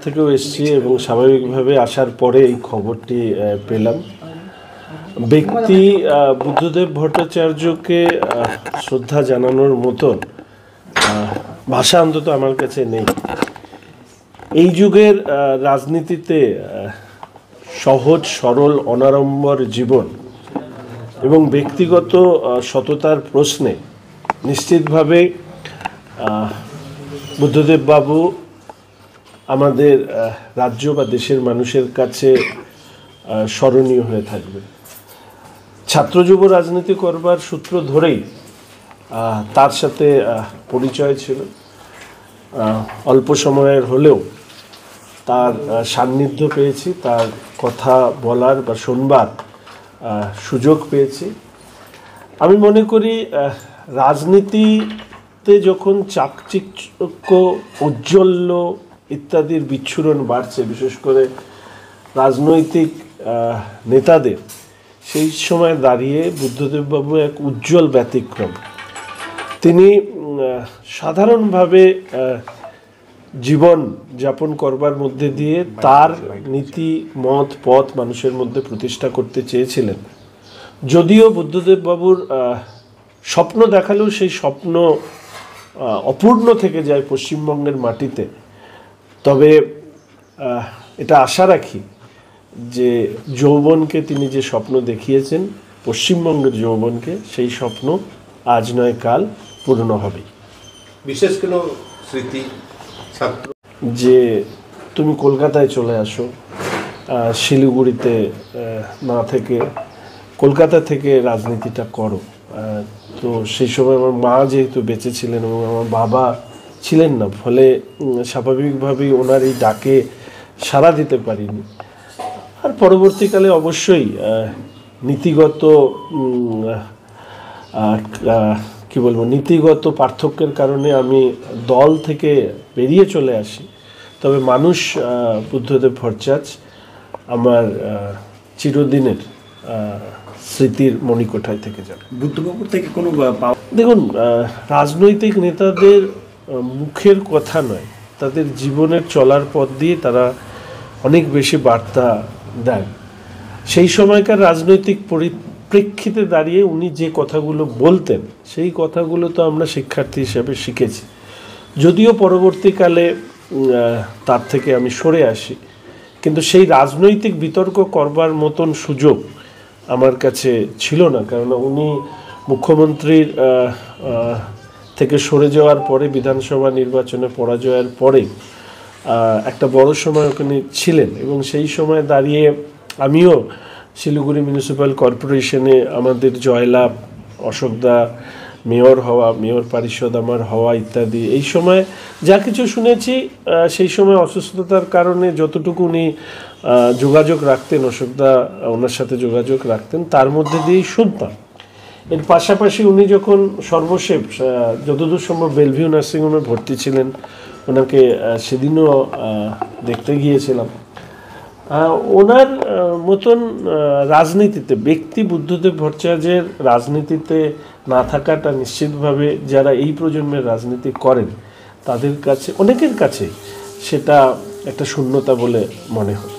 থেকেও এসেছি এবং স্বাভাবিকভাবে আসার পরে এই খবরটি পেলাম। ব্যক্তি বুদ্ধদেব ভট্টাচার্যকে শ্রদ্ধা জানানোর মতন ভাষা অন্তত আমার কাছে নেই। এই যুগের রাজনীতিতে সহজ সরল অনাড়ম্বর জীবন এবং ব্যক্তিগত সততার প্রশ্নে নিশ্চিতভাবে বুদ্ধদেব বাবু আমাদের রাজ্য বা দেশের মানুষের কাছে স্মরণীয় হয়ে থাকবে। ছাত্র যুব রাজনীতি করবার সূত্র ধরেই তার সাথে পরিচয় ছিল। অল্প সময়ের হলেও তার সান্নিধ্য পেয়েছি, তার কথা বলার বা শুনবার সুযোগ পেয়েছি। আমি মনে করি রাজনীতিতে যখন চাকচিক্য, ঔজ্জ্বল্য ইত্যাদির বিচ্ছুরণ বাড়ছে, বিশেষ করে রাজনৈতিক নেতাদের, সেই সময় দাঁড়িয়ে বুদ্ধদেববাবু এক উজ্জ্বল ব্যতিক্রম। তিনি সাধারণভাবে জীবন যাপন করবার মধ্যে দিয়ে তার নীতি, মত, পথ মানুষের মধ্যে প্রতিষ্ঠা করতে চেয়েছিলেন। যদিও বুদ্ধদেববাবুর স্বপ্ন দেখালেও সেই স্বপ্ন অপূর্ণ থেকে যায় পশ্চিমবঙ্গের মাটিতে। তবে এটা আশা রাখি যে যৌবনকে তিনি যে স্বপ্ন দেখিয়েছেন, পশ্চিমবঙ্গের যৌবনকে, সেই স্বপ্ন আজ নয় কাল পূর্ণ হবে। বিশেষ কোনো স্মৃতি যে তুমি কলকাতায় চলে আসো, শিলিগুড়িতে না থেকে কলকাতা থেকে রাজনীতিটা করো। তো সেই সময় আমার মা যেহেতু বেঁচে ছিলেন এবং আমার বাবা ছিলেন না, ফলে স্বাভাবিকভাবেই ওনার এই ডাকে সাড়া দিতে পারিনি। আর পরবর্তীকালে অবশ্যই নীতিগত নীতিগত পার্থক্যের কারণে আমি দল থেকে বেরিয়ে চলে আসি। তবে মানুষ বুদ্ধদেব ভট্টাচার্য আমার চিরদিনের স্মৃতির মণিকোঠায় থেকে যাবে। বুদ্ধবাবুর থেকে কোনো দেখুন, রাজনৈতিক নেতাদের মুখের কথা নয়, তাদের জীবনের চলার পথ দিয়ে তারা অনেক বেশি বার্তা দেন। সেই সময়কার রাজনৈতিক পরিপ্রেক্ষিতে দাঁড়িয়ে উনি যে কথাগুলো বলতেন, সেই কথাগুলো তো আমরা শিক্ষার্থী হিসেবে শিখেছি। যদিও পরবর্তীকালে তার থেকে আমি সরে আসি, কিন্তু সেই রাজনৈতিক বিতর্ক করবার মতন সুযোগ আমার কাছে ছিল না। কারণ উনি মুখ্যমন্ত্রীর থেকে সরে যাওয়ার পরে, বিধানসভা নির্বাচনে পরাজয়ের পরে একটা বড় সময় ওখানে ছিলেন এবং সেই সময় দাঁড়িয়ে আমিও শিলিগুড়ি মিউনিসিপ্যাল কর্পোরেশনে আমাদের জয়লাভ, অশোকদা মেয়র হওয়া, মেয়র পরিষদ আমার হওয়া ইত্যাদি, এই সময় যা কিছু শুনেছি, সেই সময় অসুস্থতার কারণে যতটুকু উনি যোগাযোগ রাখতেন, অশোকদা ওনার সাথে যোগাযোগ রাখতেন, তার মধ্যে দিয়েই শুনতাম। এর পাশাপাশি উনি যখন সর্বশেষ যতদূর সম্ভব বেলভিউ নার্সিংহোমে ভর্তি ছিলেন, ওনাকে সেদিনও দেখতে গিয়েছিলাম। ওনার মতন রাজনীতিতে ব্যক্তি বুদ্ধদেব ভট্টাচার্যের রাজনীতিতে না থাকাটা নিশ্চিতভাবে যারা এই প্রজন্মের রাজনীতি করেন তাদের কাছে, অনেকের কাছে সেটা একটা শূন্যতা বলে মনে হয়।